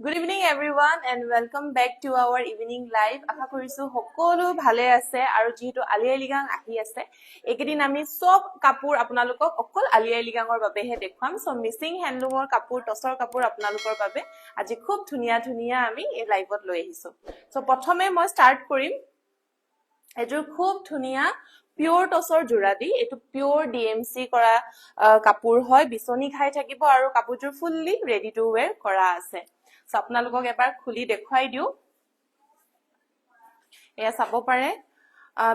Good evening everyone and welcome back to our evening live. আশা কৰিছো সকলো ভালে আছে আৰু যেহেতু আলি আই লিগাং আহি আছে একেদিন আমি সব কাপোৰ আপোনালোকক অকল আলি আই লিগাঙৰ বাবেহে দেখুৱাম সো মিসিং হ্যান্ডলুমৰ কাপোৰ টছৰ কাপোৰ আপোনালোকৰ বাবে আজি খুব ধুনিয়া ধুনিয়া আমি এই লাইভত লৈ আহিছো সো প্ৰথমে মই স্টাৰ্ট কৰিম এযোৰ খুব ধুনিয়া পিওৰ টসৰ জোড়া দি এটো পিওৰ ডিএমসি কৰা কাপোৰ হয় বিছনি খাই থাকিব আৰু কাপোৰযোৰ ফুললি ৰেডি টু ওয়্যাৰ কৰা আছে সো আপোনালোকক এবাৰ খুলি দেখুৱাই দিও এয়া চাব পাৰে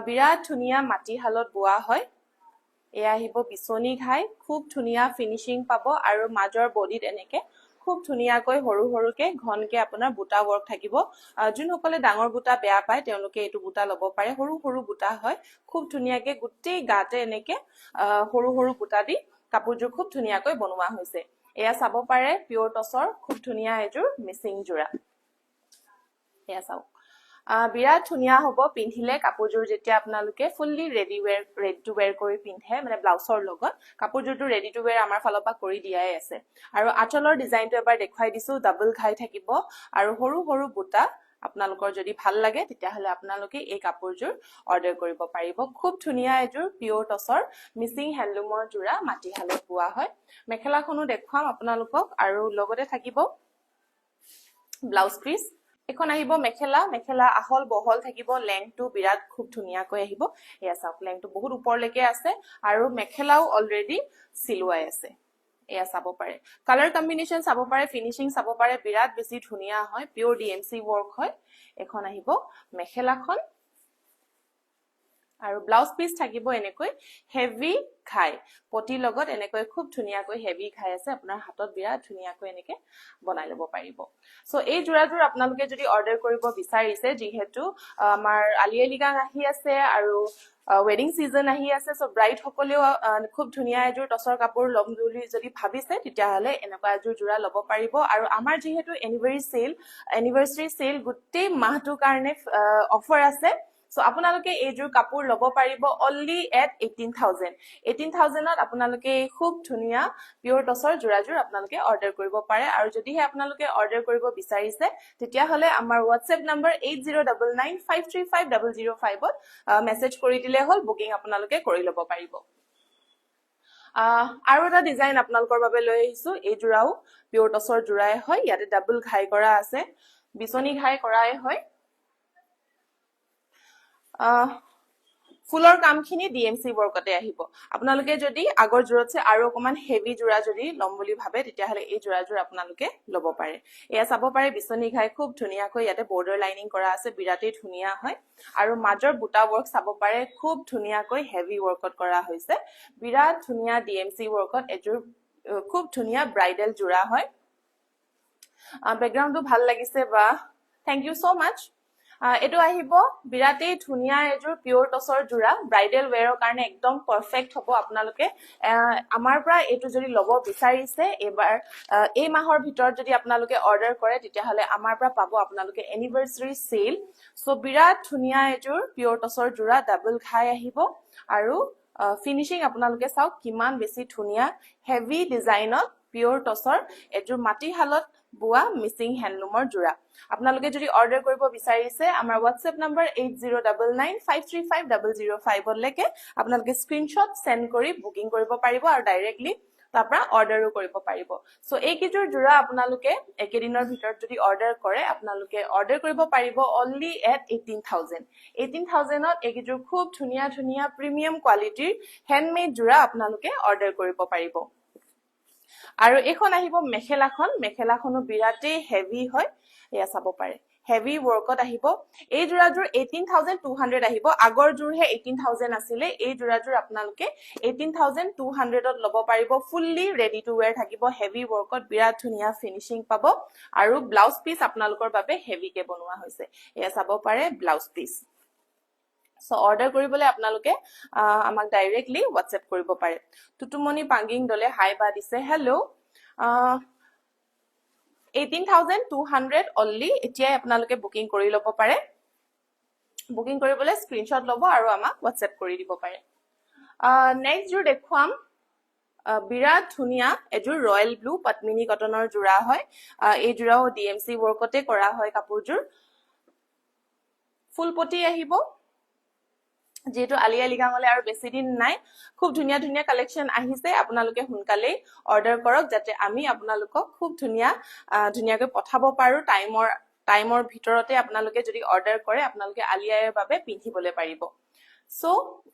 বিৰাট ধুনিয়া মাটি হালত বোৱা হয় এয়া আহিব বিছনি খাই খুব ধুনিয়া ফিনিশিং পাব আৰু মাজৰ বডিত এনেকে খুব ধুনিয়াকৈ হৰু হৰুকে ঘনকে আপোনাৰ বুটা ওয়াৰ্ক থাকিব যোনসকলে ডাঙৰ বুটা বেয়া পায় তেওঁলোকে এটো বুটা লব পাৰে হৰু হৰু বুটা হয় খুব ধুনিয়াকে গুটেই গাতে এনেকে হৰু হৰু বুটা দি কাপোৰযোৰ খুব ধুনিয়াকৈ বনোৱা হৈছে এয়া চাব পাৰে পিওৰ টসৰ খুব ধুনিয়া এযোৰ মিসিং জোড়া এয়া চাও বিৰাট ধুনিয়া হ'ব পিন্ধিলে কাপোৰযোৰ যেতিয়া আপোনালোকে ফুললি ৰেডি টু ওয়্যাৰ কৰি পিন্ধে মানে ব্লাউজৰ লগত কাপোৰযোৰটো ৰেডি টু ওয়্যাৰ আমাৰ ফালৰ পৰা কৰি দিয়াই আছে আৰু আঁচলৰ ডিজাইনটো এবাৰ দেখুৱাই দিছো ডাবল ঘাই থাকিব আৰু হৰু হৰু বুটা আপোনালোকৰ যদি ভাল লাগে তেতিয়া হলে আপোনালোকে এই কাপোৰযোৰ অৰ্ডাৰ কৰিব পাৰিব খুব ধুনিয়া এযোৰ পিওৰ টসৰ মিসিং হ্যান্ডলুমৰ জোড়া মাটি হালত বোৱা হয় মেখেলাখনো দেখুৱাম আপোনালোকক আৰু লগতে থাকিব ব্লাউজ পিস এখন আহিব মেখেলা আহল বহল থাকিব লেংথটো বিৰাট খুব ধুনিয়াকৈ আহিব এয়া চাওক লেংথটো বহুত ওপৰলৈকে আছে আৰু মেখেলাও অলৰেডি সিলুৱাই আছে এয়া চাব পাৰে কালাৰ কম্বিনেশন চাব পাৰে ফিনিশিং চাব পাৰে বিৰাট বেছি ধুনিয়া হয় পিওৰ ডিএমসি ওয়াৰ্ক হয় এখন আহিব মেখেলাখন আৰু ব্লাউজ পিস থাকিব এনেকৈ হেভি খাই পটি লগত এনেকৈ খুব ধুনিয়াকৈ হেভি খাই আছে আপোনাৰ হাতত বিৰাট ধুনিয়াকৈ এনেকে বনাই লব পাৰিব সো এই জোড়াযোৰ আপোনালোকে যদি অৰ্ডাৰ কৰিব বিচাৰিছে যেহেতু আমাৰ আলি আই লিগাং আহি আছে আৰু ওয়েডিং সিজন আহি আছে সো ব্ৰাইড সকলেও খুব ধুনিয়া এযোৰ টসৰ কাপোৰ লম বুলি যদি ভাবিছে তেতিয়া হলে এনেকুৱা এযোৰ জোড়া লব পাৰিব আৰু আমাৰ যেহেতু এনিভাৰ্সাৰী সেল গুটেই মাহটোৰ কাৰণে অফাৰ আছে সো আপোনালোকে এইযোৰ কাপোৰ লব পাৰিব only at 18000 ত আপোনালোকে খুব ধুনিয়া পিওৰ টসৰ জোড়াযোৰ আপোনালোকে অৰ্ডাৰ কৰিব পাৰে আৰু যদিহে আপোনালোকে অৰ্ডাৰ কৰিব বিচাৰিছে তেতিয়া হলে আমাৰ WhatsApp নম্বৰ 8099535005 ত মেসেজ কৰি দিলে হল বুকিং আপোনালোকে কৰি লব পাৰিব আৰু এটা ডিজাইন আপোনালোকৰ বাবে লৈ আহিছো এই জোড়াও পিওৰ টসৰ জোড়াই হয় ইয়াতে ডাবল ঘাই কৰা আছে বিছনি ঘাই কৰাই হয় ফুলৰ কামখিনি ডিএমসি ওয়াৰ্কতে আহিব আপোনালোকে যদি আগৰ জোড়াতছে আৰু অকমান হেভি জোড়া যদি লম বুলি ভাবে তেতিয়া হলে এই জোড়াযোৰ আপোনালোকে লব পাৰে এয়া চাব পাৰে বিছনি ঘাই খুব ধুনিয়াকৈ ইয়াতে বৰ্ডাৰ লাইনিং কৰা আছে বিৰাটেই ধুনিয়া হয় আৰু মাজৰ বুটা ওয়াৰ্ক চাব পাৰে খুব ধুনিয়াকৈ হেভি ওয়াৰ্কত কৰা হৈছে বিৰাট ধুনিয়া ডিএমসি ওয়াৰ্কত এযোৰ খুব ধুনিয়া ব্ৰাইডাল জোড়া হয় ব্যাকগ্ৰাউণ্ডটো ভাল লাগিছে বা থ্যাংক ইউ সো মাচ এটো আহিব বিৰাটেই ধুনিয়া এযোৰ পিওৰ টসৰ জোড়া ব্ৰাইডাল ওয়্যাৰৰ কাৰণে একদম পাৰফেক্ট হ'ব আপোনালোকে আমাৰ পৰা এটো যদি লব বিচাৰিছে এবাৰ এই মাহৰ ভিতৰত যদি আপোনালোকে অৰ্ডাৰ কৰে তেতিয়া হলে আমাৰ পৰা পাব আপোনালোকে এনিভাৰ্সাৰী সেল সো বিৰাট ধুনিয়া এযোৰ পিওৰ টসৰ জোড়া ডাবল ঘাই আহিব আৰু ফিনিশিং আপোনালোকে চাওক কিমান বেছি ধুনিয়া হেভি ডিজাইনত পিওৰ টসৰ এযোৰ মাটি হালত বুয়া মিসিং হ্যান্ডলুমৰ জোড়া আপোনালোকে যদি অৰ্ডাৰ কৰিব বিচাৰিছে আমাৰ WhatsApp নম্বৰ 8099535005 লৈকে আপোনালোকে স্ক্ৰিনশ্বট সেন্ড কৰি বুকিং কৰিব পাৰিব আৰু ডাইৰেক্টলি তাৰপৰা অৰ্ডাৰো কৰিব পাৰিব সো এই কিজোৰ জোড়া আপোনালোকে একেদিনৰ ভিতৰত যদি অৰ্ডাৰ কৰে আপোনালোকে অৰ্ডাৰ কৰিব পাৰিব only at 18000 ত এই কিজোৰ খুব ধুনিয়া ধুনিয়া প্ৰিমিয়াম কোৱালিটিৰ হ্যান্ডমেড জোড়া আপোনালোকে অৰ্ডাৰ কৰিব পাৰিব আৰু এখন আহিব মেখেলাখনো বিৰাটেই হেভি হয় এয়া চাব পাৰে হেভি ওয়াৰ্কত আহিব এই জোড়াযোৰ 18200 আহিব আগৰ জোৰহে 18000 আছিলে এই জোড়াযোৰ আপোনালোকে 18200 ত লব পাৰিব ফুললি ৰেডি টু ওয়্যাৰ থাকিব হেভি ওয়াৰ্কত বিৰাট ধুনিয়া ফিনিশিং পাব আৰু ব্লাউজ পিস আপোনালোকৰ বাবে হেভি কে বনোৱা হৈছে এয়া চাব পাৰে ব্লাউজ পিস সো অৰ্ডাৰ কৰিবলৈ আপোনালোকে আমাক ডাইৰেক্টলি WhatsApp কৰিব পাৰে টুটুমনি পাঙ্গিং দলে হাই বা দিছে হেল্ল 18200 only এতিয়াই আপোনালোকে বুকিং কৰি লব পাৰে বুকিং কৰিবলৈ স্ক্ৰিনশ্বট লব আৰু আমাক WhatsApp কৰি দিব পাৰে নেক্সট জোৰ দেখুৱাম বিৰাট ধুনীয়া এযোৰ ৰয়েল ব্লু পদ্মিনী কটনৰ যোৰা হয় এই যোৰাও ডিএমচি ৱৰ্কতে কৰা হয় কাপোৰযোৰ ফুল পটি আহিব যেহেতু আলিয়া লিগাঙলে আৰু বেছি দিন নাই খুব ধুনীয়া ধুনীয়া কালেকশন আহিছে আপোনালোকে সোনকালে অৰ্ডাৰ কৰক যাতে আমি আপোনালোকক খুব ধুনীয়াকৈ পঠাব পাৰো টাইমৰ ভিতৰতে আপোনালোকে যদি অৰ্ডাৰ কৰে আপোনালোকে আলিয়াৰ বাবে পিন্ধিবলৈ পাৰিব সো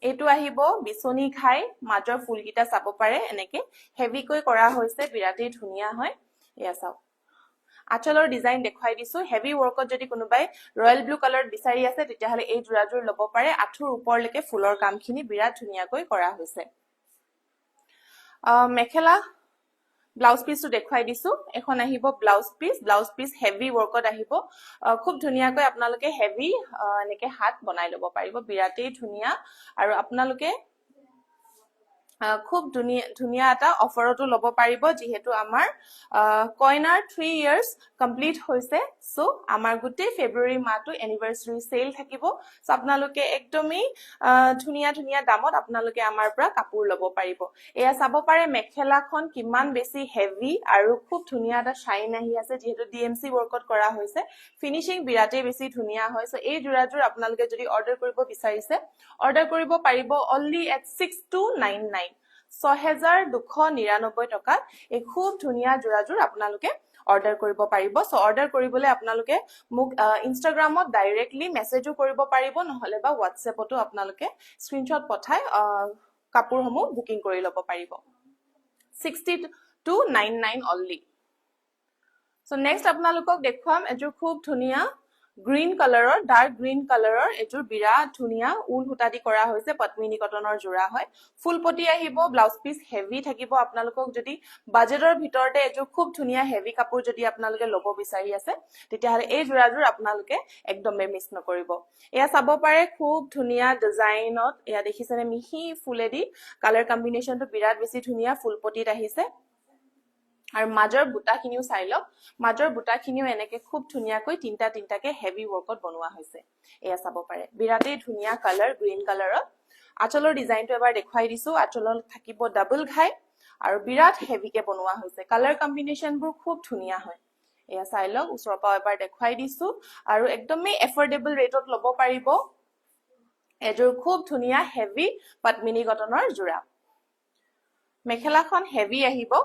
এটো আহিব বিচনি খাই মাজৰ ফুলকিটা চাব পাৰে এনেকে হেভিকৈ কৰা হৈছে বিৰাটেই ধুনীয়া হয় এয়া চাওক আঁচলৰ ডিজাইন দেখাই দিছো হেভি ওয়াৰ্কত যদি কোনোবাই ৰয়েল ব্লু কালাৰ বিচাৰি আছে তেতিয়াহলে এই জোৰাজোৰ লব পাৰে আঁঠুৰ ওপৰলৈকে ফুলৰ কামখিনি বিৰাট ধুনীয়াকৈ কৰা হৈছে মেখেলা ব্লাউজ পিসটো দেখাই দিছো এখন আহিব ব্লাউজ পিস হেভি ওয়ার্কত আহিব খুব ধুনীয়াকৈ আপোনালোকে হেভি এনেকে হাত বনাই লব পাৰিব বিৰাটেই ধুনীয়া আৰু আপোনালোকে খুব ধুনীয়া এটা অফাৰটো লব পাৰিব যেহেতু আমাৰ কয়নাৰ 3 ইয়াৰ্স কমপ্লিট হৈছে সো আমাৰ গুটে ফেব্ৰুৱাৰী মাহটো এনিভাৰ্সাৰী সেল থাকিব সো আপোনালোকে একদমই ধুনীয়া দামত আপোনালোকে আমাৰ পৰা কাপোৰ লব পাৰিব এয়া চাব পাৰে মেখেলাখন কিমান বেছি হেভি আৰু খুব ধুনীয়া এটা শাইন আহি আছে যেহেতু ডিএমচি ওয়াৰ্কত কৰা হৈছে ফিনিশিং বিৰাটে বেছি ধুনীয়া হয় সো এই জোৰাজোৰ আপোনালোকে যদি অৰ্ডাৰ কৰিব বিচাৰিছে অৰ্ডাৰ কৰিব পাৰিব only at 6299 6299 টকা এই খুব ধুনীয়া জোৰাজোৰ আপোনালোকে অৰ্ডাৰ কৰিব পাৰিব সো অৰ্ডাৰ কৰিবলৈ আপোনালোকে মোক ইনষ্টাগ্ৰামত ডাইৰেক্টলি মেসেজও কৰিব পাৰিব নহলে বা WhatsAppতো আপোনালোকে স্ক্ৰিনশ্বট পঠাই কাপোৰসমূহ বুকিং কৰি ল'ব পাৰিব 6299 only সো নেক্সট আপোনালোকক দেখুৱাম এযোৰ খুব ধুনীয়া গ্ৰীন কালাৰৰ ডাৰ্ক গ্ৰীন কালাৰৰ এযোৰ বিৰাট ধুনীয়া উল সুতা দি কৰা হৈছে পদ্মিনী কটনৰ যোৰা হয় ফুল পটি আহিব ব্লাউজ পিস হেভি থাকিব আপোনালোকক যদি বাজেটৰ ভিতৰতে এযোৰ খুব ধুনীয়া হেভি কাপোৰ যদি আপোনালোকে লব বিচাৰি আছে তেতিয়াহলে এই যোৰাযোৰ আপোনালোকে একদমে মিছ নকৰিব এয়া চাব পাৰে খুব ধুনীয়া ডিজাইনত এয়া দেখিছেনে মিহি ফুলেদি কালাৰ কম্বিনেশনটো বিৰাট বেছি ধুনীয়া ফুল পটিত আহিছে আৰু মাজৰ বুটাখিনিও চাই লওক মাজৰ বুটাখিনিও এনেকে খুব ধুনীয়াকৈ তিনটাকে হেভি ওয়াৰ্কত বনোৱা হৈছে এয়া চাব পাৰে বিৰাটেই ধুনীয়া কালাৰ গ্ৰীন কালাৰত আঁচলৰ ডিজাইনটো এবাৰ দেখাই দিছো আঁচলত থাকিব ডাবল ঘাই আৰু বিৰাট হেভিকে বনোৱা হৈছে কালাৰ কম্বিনেশনবোৰ খুব ধুনীয়া হয় এয়া চাই লওক ওচৰৰ পৰা এবাৰ দেখাই দিছো আৰু একদমই এফৰ্ডেবল ৰেটত লব পাৰিব এযোৰ খুব ধুনীয়া হেভি পদ্মিনী কটনৰ যোৰা মেখেলাখন হেভি আহিব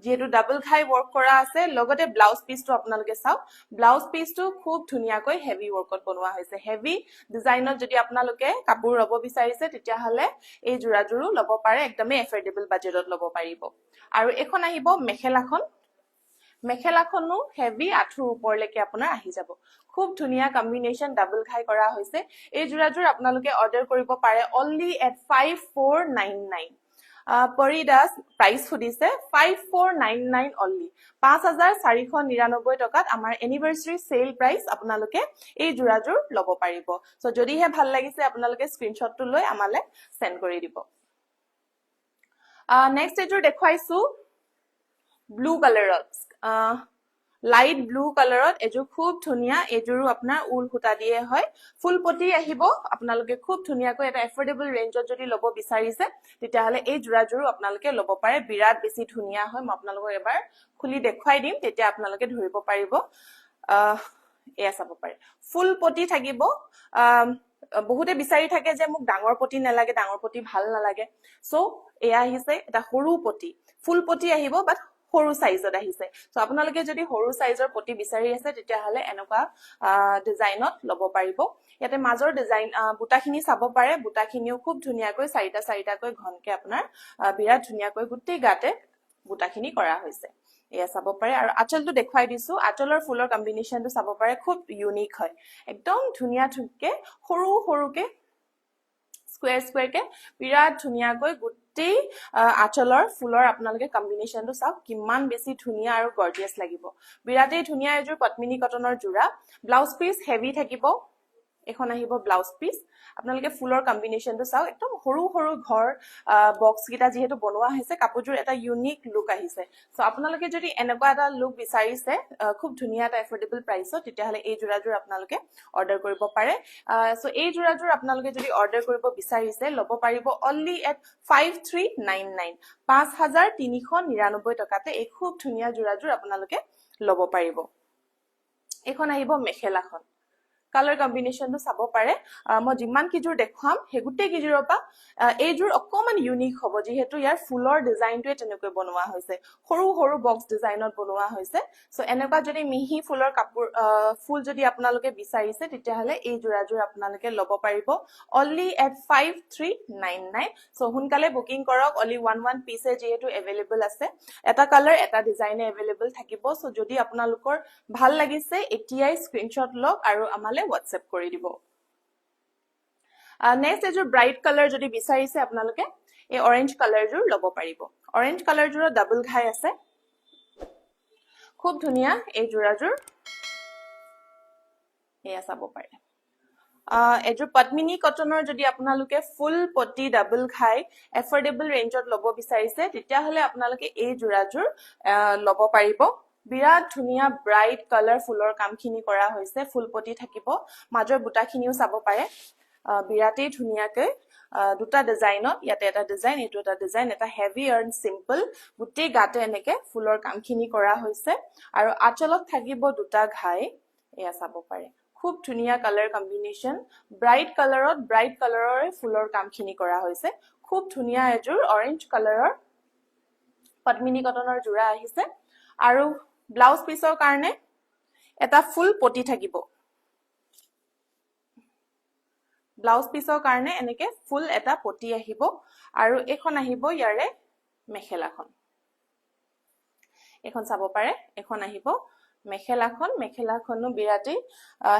যেহেতু ডাবল ঘাই ওয়াৰ্ক কৰা আছে লগতে ব্লাউজ পিসটো আপোনালোকে চাও ব্লাউজ পিসটো খুব ধুনীয়াকৈ হেভি ওয়াৰ্কত বনোৱা হৈছে হেভি ডিজাইনত যদি আপোনালোকে কাপোৰ লব বিচাৰিছে তেতিয়াহলে এই জোৰাজোৰো লব পাৰে একদমই এফৰ্ডেবল বাজেটত লব পাৰিব আৰু এখন আহিব মেখেলাখনো হেভি আঁঠুৰ ওপৰলৈকে আপোনাৰ আহি যাব খুব ধুনীয়া কম্বিনেশন ডাবল ঘাই কৰা হৈছে এই জোৰাজোৰ আপোনালোকে অৰ্ডাৰ কৰিব পাৰে only at 5499 পৰিদাস প্ৰাইস সুধিছে 5499 only 5499 টকাত আমাৰ এনিভাৰ্সাৰী সেল প্ৰাইস আপোনালোকে এই জোৰাজোৰ লব পাৰিব সো যদিহে ভাল লাগিছে আপোনালোকে স্ক্ৰিনশ্বটটো লৈ আমালে সেন্ড কৰি দিব নেক্সট এযোৰ দেখাইছো ব্লু কালাৰত লাইট ব্লু কালাৰত এযোৰ খুব ধুনীয়া এযোৰো আপোনাৰ উল সুতা দিয়ে হয় ফুল পটি আহিব আপোনালোকে খুব ধুনীয়াকৈ এটা এফৰ্ডেবল ৰেঞ্জত যদি লব বিচাৰিছে তেতিয়াহলে এই জোৰাজোৰো আপোনালোকে লব পাৰে বিৰাট বেছি ধুনীয়া হয় মই আপোনালোকক এবাৰ খুলি দেখাই দিম তেতিয়া আপোনালোকে ধৰিব পাৰিব এয়া চাব পাৰে ফুল পটি থাকিব বহুতে বিচাৰি থাকে যে মোক ডাঙৰ পটি নালাগে ডাঙৰ পটি ভাল নালাগে সো এয়া আহিছে এটা সৰু পটি ফুল পটি আহিব বাট সৰু সাইজত আহিছে সো আপোনালোকে যদি সৰু সাইজৰ পটি বিচাৰি আছে তেতিয়াহলে এনেকুৱা ডিজাইনত লব পাৰিব ইয়াতে মাজৰ ডিজাইন বুটাখিনি চাব পাৰে বুটাখিনিও খুব ধুনীয়াকৈ চাৰিটাকৈ ঘনকে আপোনাৰ বিৰাট ধুনীয়াকৈ গুটেই গাতে বুটাখিনি কৰা হৈছে এয়া চাব পাৰে আৰু আঁচলটো দেখাই দিছো আঁচলৰ ফুলৰ কম্বিনেশনটো চাব পাৰে খুব ইউনিক হয় একদম ধুনীয়াকে সৰুকে স্কয়াৰ কে বিৰাট ধুনীয়াকৈ গুটেই আঁচলৰ ফুলৰ আপোনালোকে কম্বিনেশনটো চাওক কিমান বেছি ধুনীয়া আৰু গৰ্জিয়াস লাগিব বিৰাটেই ধুনীয়া এযোৰ পদ্মিনী কটনৰ যোৰা ব্লাউজ পিস হেভি থাকিব এখন আহিব ব্লাউজ পিস আপোনালোকে ফুলৰ কম্বিনেশনটো চাও একদম সৰু সৰু ঘৰ বক্স কিটা যেহেতু বনোৱা হৈছে কাপোৰযোৰ এটা ইউনিক লুক আহিছে সো আপোনালোকে যদি এনেকুৱা এটা লুক বিচাৰিছে খুব ধুনিয়া এটা এফৰ্ডেবল প্ৰাইসত তেতিয়া হলে এই জোৰাযোৰ আপোনালোকে অৰ্ডাৰ কৰিব পাৰে সো এই জোৰাযোৰ আপোনালোকে যদি অৰ্ডাৰ কৰিব বিচাৰিছে লব পাৰিব only at 5399 5399 টকাতে এই খুব ধুনিয়া জোৰাযোৰ আপোনালোকে লব পাৰিব এখন আহিব মেখেলাখন color combination to sabo pare mo jiman kijur dekham hegute kijur pa ejur okkoman unique hobo jehetu yar fuller design to etenekoi bonwa hoise horu box design ot bonwa hoise so eneka jodi mihi fuller kapur full jodi apnaloke bisarise titia hale ei jurajur apnaloke lobo paribo only at 5399 so hunkale booking korok only one piece jehetu available ase eta color eta design available thakibo so jodi apnalokor bhal lagise eti screenshot log aru amale WhatsApp কৰি দিব next এজৰ bright colour যদি বিচাৰিছে আপোনালোকে এই orange কালাৰজোৰ লব পাৰিব orange কালাৰজোৰ double ঘাই আছে খুব ধুনিয়া এই জোৰাজোৰ এয়া চাব পাৰে এজৰ পদ্মিনী কটনৰ যদি আপোনালোকে ফুল পটি ডাবল ঘাই এফৰ্ডেবল ৰেঞ্জত লব বিচাৰিছে তেতিয়া হলে আপোনালোকে এই জোৰাজোৰ লব পাৰিব বিৰাট ধুনিয়া ব্ৰাইট কালাৰ ফুলৰ কামখিনি কৰা হৈছে ফুলপটি থাকিব মাজৰ বুটাখিনিও চাব পাৰে বিৰাটেই ধুনিয়াকৈ দুটা ডিজাইনত ইয়াতে এটা ডিজাইন এটো এটা ডিজাইন এটা হেভি এণ্ড সিম্পল গুটেই গাতে এনেকে ফুলৰ কামখিনি কৰা হৈছে আৰু আচলত থাকিব দুটা ঘাই এয়া চাব পাৰে খুব ধুনিয়া কালাৰ কম্বিনেশন ব্ৰাইট কালাৰৰ ফুলৰ কামখিনি কৰা হৈছে খুব ধুনিয়া এজোৰ অৰেঞ্জ কালাৰৰ পদ্মিনী কটনৰ জোৰা আহিছে আৰু ব্লাউজ পিসৰ কাৰণে এটা ফুল পটি থাকিব ব্লাউজ পিসৰ কাৰণে এনেকে ফুল এটা পটি আহিব আৰু এখন আহিব ইয়াৰে মেখেলাখন এখন চাব পাৰে এখন আহিব মেখেলাখনো বিৰাটেই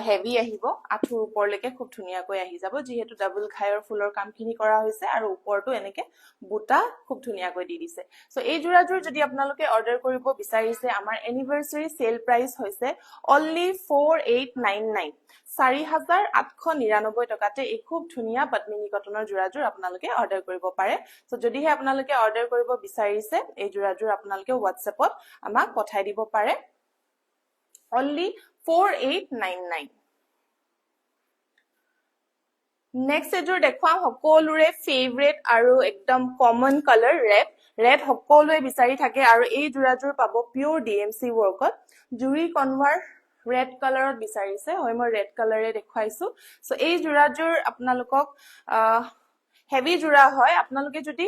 হেভি আহিব আঠুৰ ওপৰলৈকে খুব ধুনিয়াকৈ আহি যাব যেহেতু ডাবল ঘাইৰ ফুলৰ কামখিনি কৰা হৈছে আৰু ওপৰটো এনেকে বুটা খুব ধুনিয়াকৈ দি দিছে সো এই জোৰাজোৰ যদি আপোনালোকে অৰ্ডাৰ কৰিব বিচাৰিছে আমাৰ এনিভাৰ্সাৰী সেল প্ৰাইস হৈছে only 4899 4899 টকাতে এই খুব ধুনিয়া পদ্মিনী কটনৰ জোৰাজোৰ আপোনালোকে অৰ্ডাৰ কৰিব পাৰে সো যদিহে আপোনালোকে অৰ্ডাৰ কৰিব বিচাৰিছে এই জোৰাজোৰ আপোনালোকে WhatsAppত আমাক পঠাই দিব পাৰে only 4899 next এজোৰ দেখুৱাম সকলোৰে ফেভাৰিট আৰু একদম কমন কালাৰ ৰেড সকলোৱে বিচাৰি থাকে আৰু এই জোৰাজোৰ পাব পিওৰ ডিএমসি ওয়াৰ্কত জুৰি কনভাৰ ৰেড কালাৰত বিচাৰিছে হয় মই ৰেড কালাৰে দেখুৱাইছো সো এই জোৰাজোৰ আপোনালোকক হেভি জোৰা হয় আপোনালোকে যদি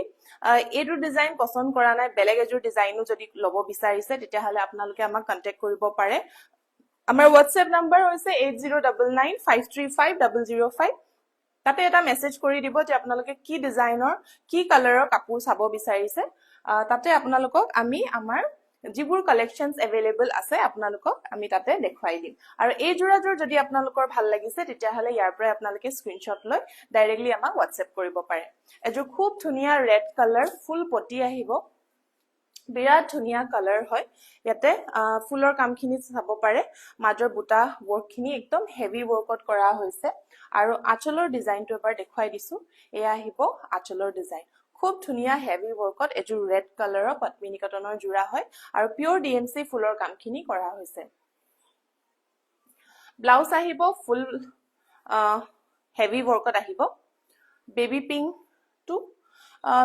এটো ডিজাইন পছন্দ কৰা নাই বেলেগ এজোৰ ডিজাইনো যদি লব বিচাৰিছে তেতিয়া হলে আপোনালোকে আমাক কন্টাক্ট কৰিব পাৰে আমাৰ WhatsApp নম্বৰ হৈছে 8099535005 তাতে এটা মেসেজ কৰি দিব যে আপোনালোকে কি ডিজাইনৰ কি কালাৰৰ কাপোৰ চাব বিচাৰিছে তাতে আপোনালোকক আমি আমাৰ যিবোৰ কালেকশনস अवेलेबल আছে আপোনালোকক আমি তাতে দেখুৱাই দিম আৰু এই জোৰাজোৰ যদি আপোনালোকৰ ভাল লাগিছে তেতিয়া হলে ইয়াৰ পৰা আপোনালোকে স্ক্ৰিনশ্বট লৈ ডাইৰেক্টলি আমাক WhatsApp কৰিব পাৰে এজোৰ খুব ধুনিয়া ৰেড কালাৰ ফুল পটি আহিব বিৰাট ধুনিয়া কালাৰ হয় ইয়াতে ফুলৰ কামখিনি চাব পাৰে মাজৰ বুটা ওয়াৰ্কখিনি একদম হেভি ওয়াৰ্কত কৰা হৈছে আৰু আঁচলৰ ডিজাইনটো এবাৰ দেখুৱাই দিছো এয়া আহিব আঁচলৰ ডিজাইন খুব ধুনিয়া হেভি ওয়াৰ্কত এজোৰ ৰেড কালাৰৰ পদ্মিনী কটনৰ জোৰা হয় আৰু পিওৰ ডিএমসি ফুলৰ কামখিনি কৰা হৈছে ব্লাউজ আহিব ফুল হেভি ওয়াৰ্কত আহিব baby pink to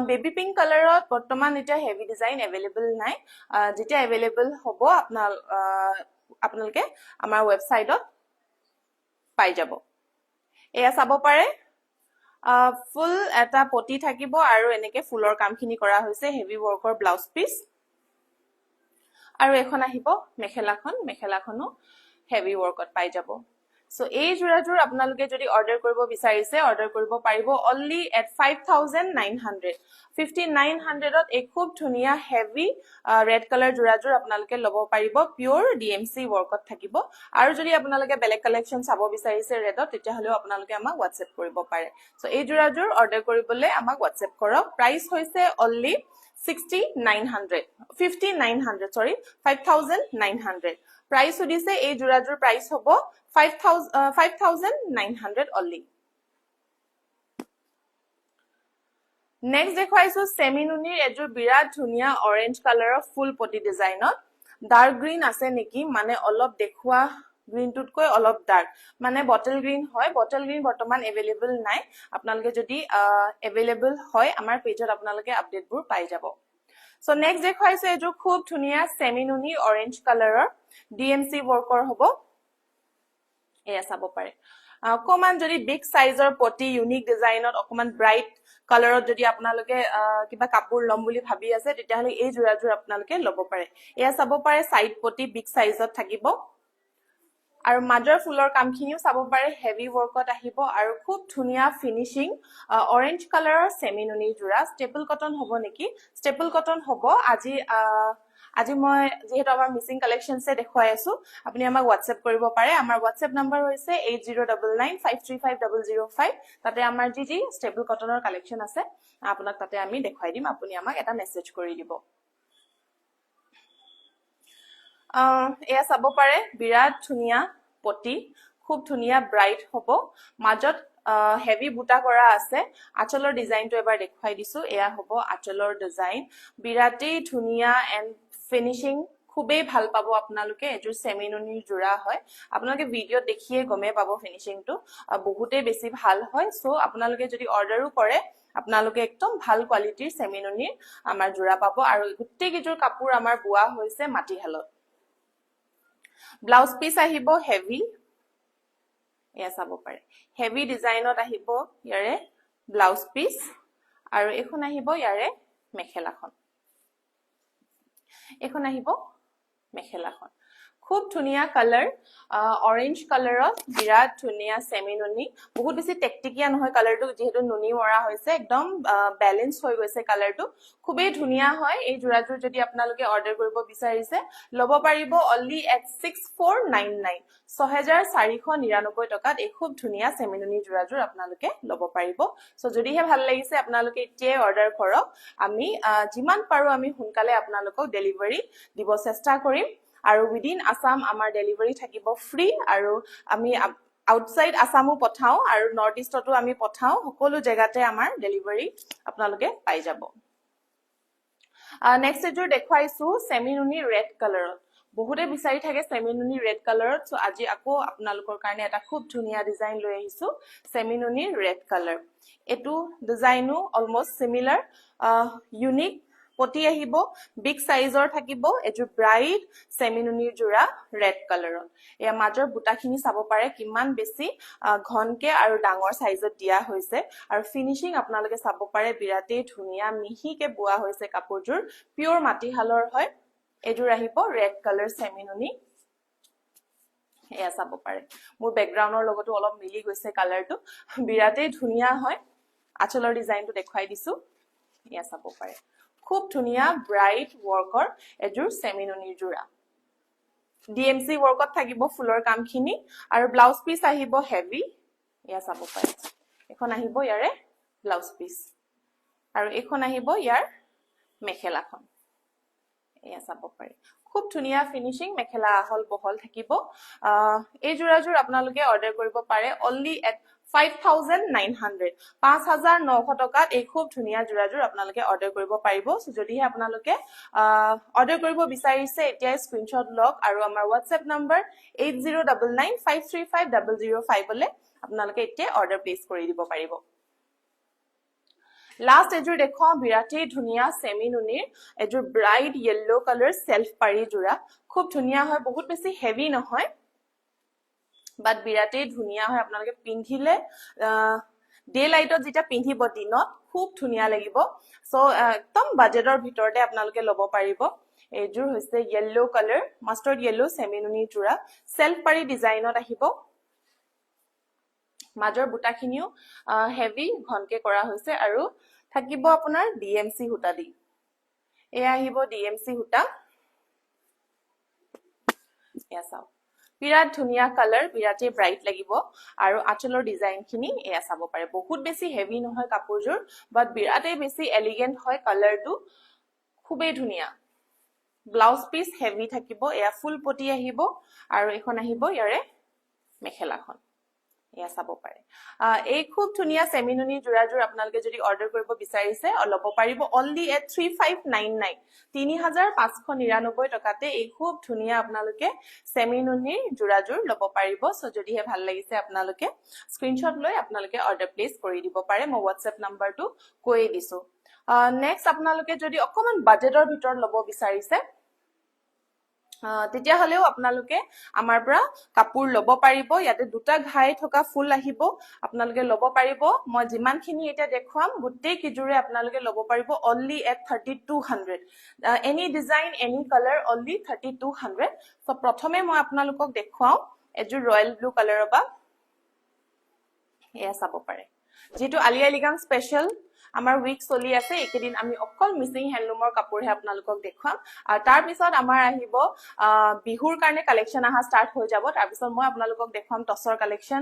baby pink কালাৰত বৰ্তমান এটা হেভি ডিজাইন अवेलेबल নাই যেটা अवेलेबल হ'ব আপোনালোকে আমাৰ ওয়েবসাইটত পাই যাব এয়া চাব পাৰে ফুল এটা পটি থাকিব আৰু এনেকে ফুলৰ কামখিনি কৰা হৈছে হেভি ওয়াৰ্কৰ ব্লাউজ পিস আৰু এখন আহিব মেখেলাখনো হেভি ওয়াৰ্কত পাই যাব সো এই জোৰাজোৰ আপোনালোকে যদি অৰ্ডাৰ কৰিব বিচাৰিছে অৰ্ডাৰ কৰিব পাৰিব only at 5900 5900ত এক খুব ধুনিয়া হেভি ৰেড কালাৰ জোৰাজোৰ আপোনালোকে লব পাৰিব পিওৰ ডিএমসি ওয়াৰ্কত থাকিব আৰু যদি আপোনালোকে বেলেগ কালেকশন চাব বিচাৰিছে ৰেডত তেতিয়া হলেও আপোনালোকে আমাক WhatsApp কৰিব পাৰে সো এই জোৰাজোৰ অৰ্ডাৰ কৰিবলৈ আমাক WhatsApp কৰক প্ৰাইস হৈছে only 5900 5900 sorry 5900 প্ৰাইস সুধিছে এই জোৰাজোৰ প্ৰাইস হ'ব 5900 only Next দেখুৱাইছো সেমি নুনিৰ এজোৰ বিৰাট ধুনিয়া অৰেঞ্জ কালাৰৰ ফুল পটি ডিজাইনত ডাৰ্ক গ্ৰীন আছে নেকি মানে অলপ দেখুৱা গ্ৰীনটোতকৈ অলপ ডাৰ্ক মানে বটল গ্ৰীন হয় বটল গ্ৰীন বৰ্তমান এভেইলেবল নাই আপোনালোকে যদি এভেইলেবল হয় আমাৰ পেজত আপোনালোকে আপডেটবোৰ পাই যাব So next দেখুৱাইছো এজোৰ খুব ধুনিয়া সেমি নুনি অৰেঞ্জ কালাৰৰ DMC worker হ'ব এয়া চাব পাৰে অকমান যদি বিগ সাইজৰ পটি ইউনিক ডিজাইনত অকমান ব্ৰাইট কালাৰত যদি আপোনালোকে কিবা কাপোৰ লম বুলি ভাবি আছে তেতিয়াহলে এই জোৰাজোৰ আপোনালোকে লব পাৰে এয়া চাব পাৰে সাইড পটি বিগ সাইজত থাকিব আৰু মাজৰ ফুলৰ কামখিনিও চাব পাৰে হেভি ওয়াৰ্কত আহিব আৰু খুব ধুনিয়া ফিনিশিং অৰেঞ্জ কালাৰৰ সেমি নুনি জোৰা ষ্টেপল কটন হ'ব নেকি ষ্টেপল কটন হ'ব আজি মই যেহেতু আমাৰ মিসিং কালেকশনসে দেখুৱাই আছো আপুনি আমাক WhatsApp কৰিব পাৰে আমাৰ WhatsApp নম্বৰ হৈছে 8099535005 তাতে আমাৰ যি ষ্টেবল কটনৰ কালেকশন আছে আপোনাক তাতে আমি দেখুৱাই দিম আপুনি আমাক এটা মেসেজ কৰি দিব এয়া চাব পাৰে বিৰাট ধুনিয়া পটি খুব ধুনিয়া ব্ৰাইট হ'ব মাজত হেভি বুটা কৰা আছে আচলৰ ডিজাইনটো এবাৰ দেখুৱাই দিছো এয়া হ'ব আচলৰ ডিজাইন বিৰাটেই ধুনিয়া এন্ড ফিনিশিং খুবেই ভাল পাব আপোনালোকে এজোৰ সেমি নুনিৰ জোৰা হয় আপোনালোকে ভিডিও দেখিয়ে গমে পাব ফিনিশিংটো বহুতে বেছি ভাল হয় সো আপোনালোকে যদি অৰ্ডাৰো কৰে আপোনালোকে একদম ভাল কোৱালিটিৰ সেমি নুনিৰ আমাৰ জোৰা পাব আৰু গুটেই কিজোৰ কাপোৰ আমাৰ বুৱা হৈছে মাটিহালত ব্লাউজ পিস আহিব হেভি এয়া চাব পাৰে হেভি ডিজাইনত আহিব ইয়াৰে ব্লাউজ পিস আৰু এখন আহিব ইয়াৰে মেখেলাখন এখন আহিব মেখেলাখন খুব ধুনিয়া কালাৰ অৰেঞ্জ কালাৰত বিৰাট ধুনিয়া সেমি নুনি বহুত বেছি টেকটিকিয়া নহয় কালাৰটো যেহেতু নুনি মৰা হৈছে একদম ব্যালেন্স হৈ গৈছে কালাৰটো খুবেই ধুনিয়া হয় এই জোৰাজোৰ যদি আপোনালোকে অৰ্ডাৰ কৰিব বিচাৰিছে লব পাৰিব only at 6499 6499 টকাত এই খুব ধুনিয়া সেমি নুনি জোৰাজোৰ আপোনালোকে লব পাৰিব সো যদিহে ভাল লাগিছে আপোনালোকে এতিয়াই অৰ্ডাৰ কৰক আমি যিমান পাৰো আমি সোনকালে আপোনালোকক ডেলিভাৰী দিব চেষ্টা কৰিম আৰু উইদিন আসাম আমাৰ ডেলিভাৰী থাকিব ফ্ৰী আৰু আমি আউটসাইড আসামো পঠাও আৰু নৰ্থ ইষ্টতো আমি পঠাও সকলো জায়গাতে আমাৰ ডেলিভাৰী আপোনালোকে পাই যাব নেক্সট এজোৰ দেখুৱাইছো সেমি নুনি ৰেড কালাৰত বহুতে বিচাৰি থাকে সেমি নুনি ৰেড কালাৰত সো আজি আকৌ আপোনালোকৰ কাৰণে এটা খুব ধুনিয়া ডিজাইন লৈ আহিছো সেমি নুনি ৰেড কালাৰ এটো ডিজাইনো অলমোস্ট সিমিলাৰ ইউনিক পটি আহিব বিগ সাইজৰ থাকিব এজু ব্ৰাইট সেমি নুনিৰ জোৰা ৰেড কালাৰত এয়া মাজৰ বুটাখিনি চাব পাৰে কিমান বেছি ঘনকে আৰু ডাঙৰ সাইজত দিয়া হৈছে আৰু ফিনিশিং আপোনালোকে চাব পাৰে বিৰাটেই ধুনিয়া মিহিকে বুৱা হৈছে কাপোৰজোৰ পিওৰ মাটিহালৰ হয় এজোৰ আহিব ৰেড কালাৰ সেমি নুনি এয়া চাব পাৰে মোৰ বেকগ্ৰাউণ্ডৰ লগতো অলপ মিলি গৈছে কালাৰটো বিৰাটেই ধুনিয়া হয় আচলৰ ডিজাইনটো দেখুৱাই দিছো এয়া চাব পাৰে খুব ধুনিয়া ব্ৰাইট ওয়াৰ্কৰ এজোৰ সেমি নুনিৰ জোৰা DMC ওয়াৰ্কত থাকিব ফুলৰ কামখিনি আৰু ব্লাউজ পিস আহিব হেভি এয়া চাব পাৰে এখন আহিব ইয়াৰে ব্লাউজ পিস আৰু এখন আহিব ইয়াৰ মেখেলাখন এয়া চাব পাৰে খুব ধুনিয়া ফিনিশিং মেখেলা আহল বহল থাকিব এই জোৰাজোৰ আপোনালোকে অৰ্ডাৰ কৰিব পাৰে only at 5900 5900 টকাত এই খুব ধুনিয়া জোৰাজোৰ আপোনালোকে অৰ্ডাৰ কৰিব পাৰিব সো যদিহে আপোনালোকে অৰ্ডাৰ কৰিব বিচাৰিছে এতিয়া স্ক্ৰিনশ্বট লওক আৰু আমাৰ WhatsApp নম্বৰ 8099535005 লে আপোনালোকে এতিয়া অৰ্ডাৰ প্লেচ কৰি দিব পাৰিব লাষ্ট এজোৰ দেখো বিৰাটেই ধুনিয়া সেমি নুনিৰ এজোৰ ব্ৰাইট ইয়েলো কালাৰ সেলফ পাৰি জোৰা খুব ধুনিয়া হয় বহুত বেছি হেভি নহয় বাট বিৰাটেই ধুনিয়া হয় আপোনালোকে পিন্ধিলে ডে লাইটত যেটা পিন্ধিব দিনত খুব ধুনিয়া লাগিব সো একদম বাজেটৰ ভিতৰতে আপোনালোকে লব পাৰিব এজোৰ হৈছে yellow colour mustard yellow semi নুনি জোৰা সেলফ পাৰি ডিজাইনত আহিব মাজৰ বুটাখিনিও হেভি ঘনকে কৰা হৈছে আৰু থাকিব আপোনাৰ DMC হুটা দি এয়া আহিব DMC হুটা এয়া চাও বিৰাট ধুনিয়া কালাৰ বিৰাটে ব্ৰাইট লাগিব আৰু আচলৰ ডিজাইনখিনি এয়া চাব পাৰে বহুত বেছি হেভি নহয় কাপোৰজোৰ বাট বিৰাটে বেছি এলিগেন্ট হয় কালাৰটো খুবেই ধুনিয়া ব্লাউজ পিস হেভি থাকিব এয়া ফুল পটি আহিব আৰু এখন আহিব ইয়াৰে মেখেলাখন এয়া চাব পাৰে এই খুব ধুনিয়া সেমিনুনি জোৰাজোৰ আপোনালোকে যদি অৰ্ডাৰ কৰিব বিচাৰিছে লব পাৰিব only at 3599 3599 টকাতে এই খুব ধুনিয়া আপোনালোকে সেমিনুনি জোৰাজোৰ লব পাৰিব সো যদিহে ভাল লাগিছে আপোনালোকে স্ক্ৰিনশ্বট লৈ আপোনালোকে অৰ্ডাৰ প্লেস কৰি দিব পাৰে মই WhatsApp নম্বৰটো কৈ দিছো নেক্সট আপোনালোকে যদি অকমান বাজেটৰ ভিতৰত লব বিচাৰিছে তেতিয়া হলেও আপোনালোকে আমাৰ পৰা কাপোৰ লব পাৰিব ইয়াতে দুটা ঘাই থকা ফুল আহিব আপোনালোকে লব পাৰিব মই যিমানখিনি এটা দেখুৱাম গুটেই কিজুৰে আপোনালোকে লব পাৰিব only at 3200 any design any color only 3200 so প্ৰথমে মই আপোনালোকক দেখুৱাও এজু ৰয়েল ব্লু কালাৰৰ বা এয়া চাব পাৰে যেটো আলিয়া লিগাং স্পেশাল আমাৰ উইক চলি আছে একেদিন আমি অকল মিসিং হ্যান্ডলুমৰ কাপোৰহে আপোনালোকক দেখুৱাম আৰু তাৰ পিছত আমাৰ আহিব বিহুৰ কাৰণে কালেকচন আহা স্টাৰ্ট হৈ যাব তাৰ পিছত মই আপোনালোকক দেখুৱাম টছৰ কালেকচন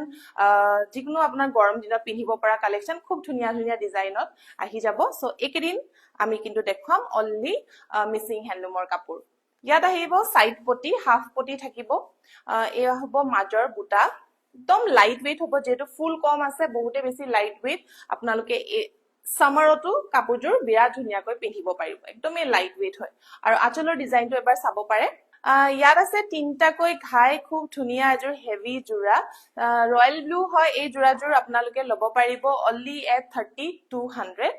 যিকোনো আপোনাৰ গৰম দিনত পিন্ধিব পৰা কালেকচন খুব ধুনিয়া ধুনিয়া ডিজাইনত আহি যাব সো একেদিন আমি কিন্তু দেখুৱাম অনলি মিসিং হ্যান্ডলুমৰ কাপোৰ ইয়াত আহিব সাইড পটি হাফ পটি থাকিব এয়া হ'ব মাজৰ বুটা একদম লাইট ওয়েট হ'ব যেটো ফুল কম আছে বহুতে বেছি লাইট ওয়েট আপোনালোকে সামাৰটো কাপোৰজোৰ বিৰাট ধুনিয়াকৈ পিন্ধিব পাৰিব একদমই লাইট ওয়েট হয় আৰু আঁচলৰ ডিজাইনটো এবাৰ চাব পাৰে ইয়াত আছে তিনটাকৈ ঘাই খুব ধুনিয়া এজোৰ হেভি জোৰা ৰয়েল ব্লু হয় এই জোৰাজোৰ আপোনালোকে লব পাৰিব only at 3200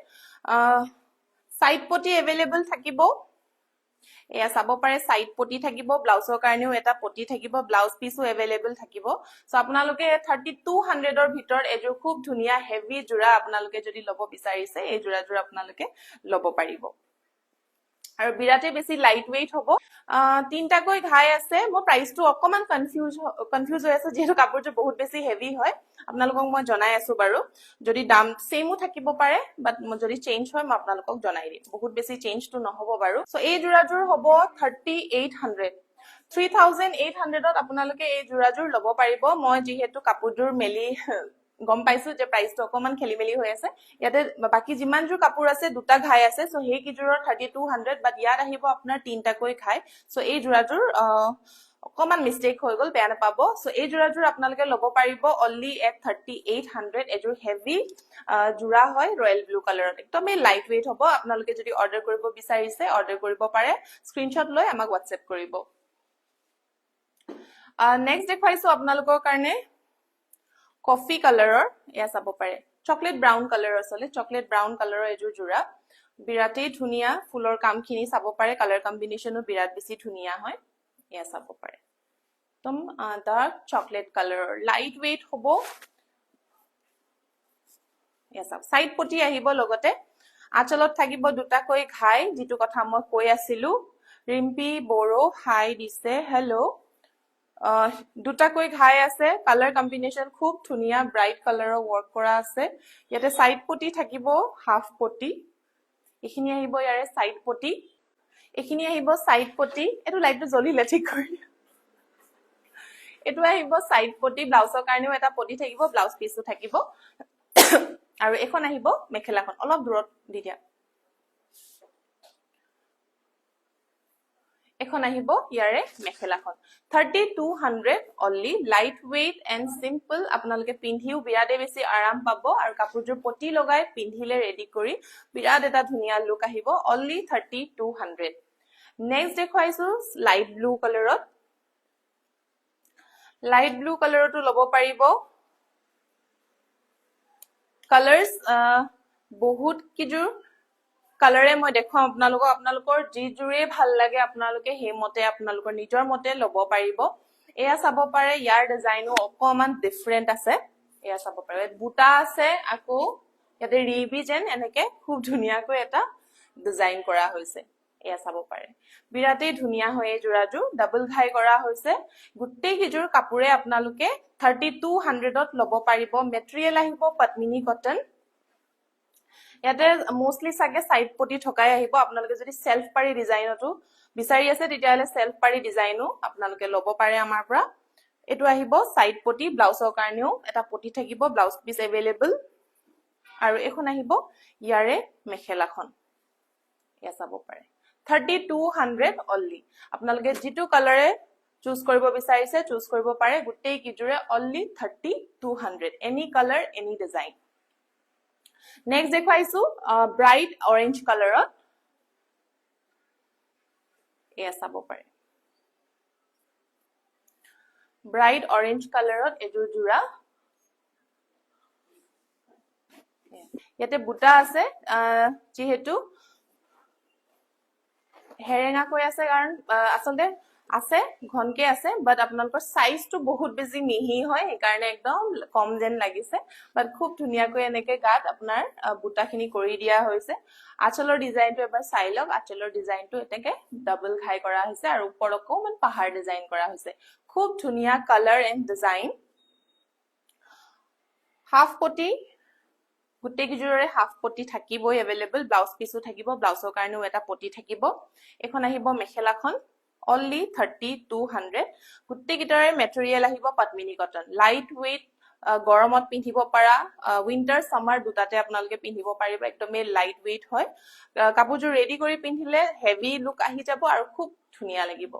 সাইড পটি अवेलेबल থাকিব এয়া চাব পাৰে সাইড পটি থাকিব ব্লাউজৰ কাৰণেও এটা পটি থাকিব ব্লাউজ পিসও अवेलेबल থাকিব সো আপোনালোকে 3200 ৰ ভিতৰ এজোৰ খুব ধুনিয়া হেভি জোৰা আপোনালোকে যদি লব বিচাৰিছে এই জোৰাজোৰ আপোনালোকে লব পাৰিব আৰু বিৰাটে বেছি লাইট ওয়েট হ'ব তিনটাকৈ ঘাই আছে মই প্ৰাইসটো অকমান কনফিউজ হৈ আছে যেহেতু কাপোৰটো বহুত বেছি হেভি হয় আপোনালোকক মই জনাই আছো বাৰু যদি দাম সেমও থাকিব পাৰে বাট যদি চেঞ্জ হয় মই আপোনালোকক জনাই দিম বহুত বেছি চেঞ্জটো নহব বাৰু সো এই জোৰাজোৰ হ'ব 3800 3800 ত আপোনালোকে এই জোৰাজোৰ লব পাৰিব মই যেহেতু কাপোৰজোৰ মেলি গম পাইছো যে প্ৰাইসটো অকমান খেলিমেলি হৈ আছে ইয়াতে বাকি যিমানজোৰ কাপোৰ আছে দুটা ঘাই আছে সো হেই কিজোৰৰ 3200 বাট ইয়াত আহিব আপোনাৰ তিনটাকৈ ঘাই সো এই জোৰাজোৰ অকমান মিস্টেক হৈ গল বেয়া নাপাব সো এই জোৰাজোৰ আপোনালোকে লব পাৰিব only at 3800 এজোৰ হেভি জোৰা হয় ৰয়েল ব্লু কালাৰত একদমই লাইট ওয়েট হ'ব আপোনালোকে যদি অৰ্ডাৰ কৰিব বিচাৰিছে অৰ্ডাৰ কৰিব পাৰে স্ক্ৰিনশ্বট লৈ আমাক WhatsApp কৰিব নেক্সট দেখাইছো আপোনালোকৰ কাৰণে কফি কালাৰৰ এয়া চাব পাৰে চকলেট ব্ৰাউন কালাৰৰ চলে চকলেট ব্ৰাউন কালাৰৰ এজোৰ জোৰা বিৰাটেই ধুনিয়া ফুলৰ কামখিনি চাব পাৰে কালাৰ কম্বিনেশনো বিৰাট বেছি ধুনিয়া হয় এয়া চাব পাৰে একদম ডাৰ্ক চকলেট কালাৰৰ লাইট ওয়েট হ'ব এয়া চাব সাইড পটি আহিব লগতে আঁচলত থাকিব দুটাকৈ ঘাই যেটো কথা মই কৈ আছিলো ৰিম্পি বড়ো হাই দিছে হেল্ল দুটাকৈ ঘাই আছে কালাৰ কম্বিনেশন খুব ধুনিয়া ব্ৰাইট কালাৰৰ ওয়াৰ্ক কৰা আছে ইয়াতে সাইড পটি থাকিব হাফ পটি এখিনি আহিব ইয়াৰে সাইড পটি এখিনি আহিব সাইড পটি এটো লাইটটো জ্বলিলে ঠিক কৰি এটো আহিব সাইড পটি ব্লাউজৰ কাৰণেও এটা পটি থাকিব ব্লাউজ পিসও থাকিব আৰু এখন আহিব মেখেলাখন অলপ দূৰত দি দিয়া এখন আহিব ইয়াৰে মেখেলাখন 3200 only light weight and simple আপোনালোকে পিন্ধিও বিৰাটে বেছি আৰাম পাব আৰু কাপোৰজোৰ পটি লগাই পিন্ধিলে ৰেডি কৰি বিৰাট এটা ধুনিয়া লুক আহিব only 3200 নেক্সট দেখাইছো লাইট ব্লু কালাৰত লাইট ব্লু কালাৰটো লব পাৰিব কালাৰ্স বহুত কিজোৰ কালাৰে মই দেখুৱাম আপোনালোকৰ যি জুৰে ভাল লাগে আপোনালোকে হে মতে আপোনালোকৰ নিজৰ মতে লব পাৰিব এয়া চাব পাৰে ইয়াৰ ডিজাইনো অকমান ডিফাৰেন্ট আছে এয়া চাব পাৰে বুটা আছে আকৌ ইয়াতে ৰিবি যেন এনেকে খুব ধুনিয়াকৈ এটা ডিজাইন কৰা হৈছে এয়া চাব পাৰে বিৰাটেই ধুনিয়া হয় জোৰাজু ডাবল ঘাই কৰা হৈছে গুটেই কিজোৰ কাপোৰে আপোনালোকে 3200 ত লব পাৰিব মেটেৰিয়েল আহিব পদ্মিনী কটন ইয়াতে মোস্টলি সাগে সাইড পটি ঠকাই আহিব আপোনালোকে যদি সেলফ পাৰি ডিজাইনটো বিচাৰি আছে তেতিয়ালে সেলফ পাৰি ডিজাইনো আপোনালোকে লব পাৰে আমাৰ পৰা এটো আহিব সাইড পটি ব্লাউজৰ কাৰণেও এটা পটি থাকিব ব্লাউজ পিস अवेलेबल আৰু এখন আহিব ইয়াৰে মেখেলাখন এয়া চাব পাৰে 3200 only আপোনালোকে যেটো কালাৰে চুজ কৰিব বিচাৰিছে চুজ কৰিব পাৰে গুটেই কিজুৰে only 3200 any color any design next দেখাইছো bright orange colorত এয়া চাব পাৰে bright orange colorত এজুৰ জুৰা ইয়াতে বুটা আছে যেহেতু হেৰেঙা কৈ আছে কাৰণ আসলে আছে ঘনকে আছে বাট আপোনালোকৰ সাইজটো বহুত বেছি মিহি হয় এই কাৰণে একদম কম যেন লাগিছে বাট খুব ধুনিয়া কৈ এনেকে গাত আপোনাৰ বুটাখিনি কৰি দিয়া হৈছে আচলৰ ডিজাইনটো এবাৰ চাই লওক আচলৰ ডিজাইনটো এতেকে ডাবল ঘাই কৰা হৈছে আৰু ওপৰ অকমান পাহাৰ ডিজাইন কৰা হৈছে খুব ধুনিয়া কালাৰ এণ্ড ডিজাইন হাফ পটি গুটে কিজুৰৰে হাফ পটি থাকিবই अवेलेबल ব্লাউজ পিসও থাকিব ব্লাউজৰ কাৰণেও এটা পটি থাকিব এখন আহিব মেখেলাখন only 3200 গুটে কিটাৰে মেটেৰিয়েল আহিব পদ্মিনী কটন লাইট ওয়েট গৰমত পিন্ধিব পাৰা উইন্টাৰ সামাৰ দুটাতে আপোনালোকে পিন্ধিব পাৰিব একদমে লাইট ওয়েট হয় কাপোৰজোৰ ৰেডি কৰি পিন্ধিলে হেভি লুক আহি যাব আৰু খুব ধুনিয়া লাগিব